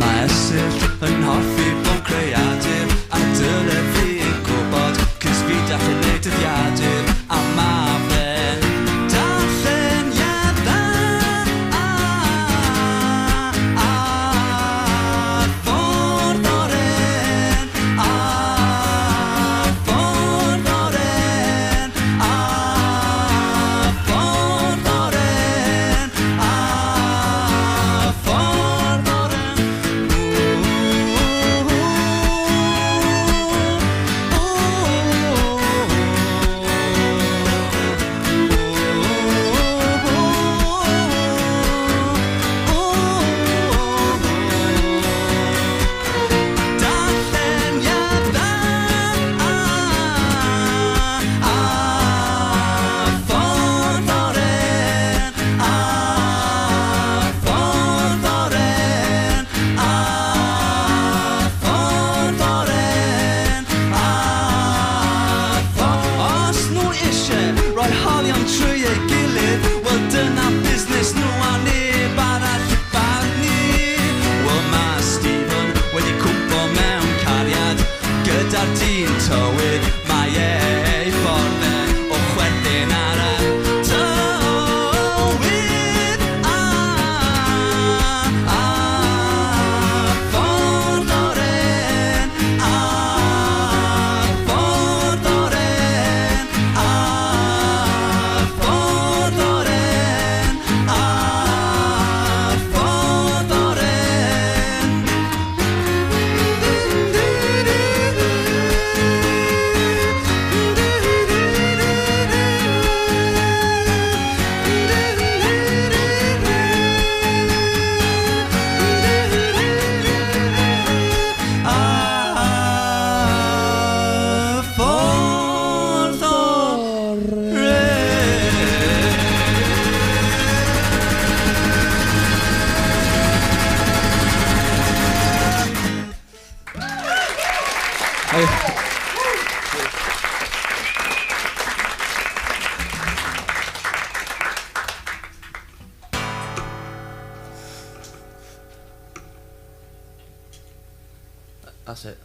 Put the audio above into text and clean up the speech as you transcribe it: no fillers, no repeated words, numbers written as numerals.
Mae Esyll yn hoffi bod creadur a dyle fi gwybod cys fi gallu neud dyddiadur a ma' fe'n darllen iadda Ffordd Oren Ffordd Oren Ffordd Oren Ffordd Oren Darllen iadda Ffordd Oren Ffordd Oren Ffordd Oren Os nhw isie rhoi holion trwy ei gilydd wel dyna busnes nhw a neb arall i barnu Wel ma' Stephen wedi cwmpo mewn cariad gyda'r dyn tywydd mae ei ffordd e o chwerthin ar y tywydd Ffordd Oren Ffordd Oren Ffordd Oren Ffordd Oren Ffordd That's it.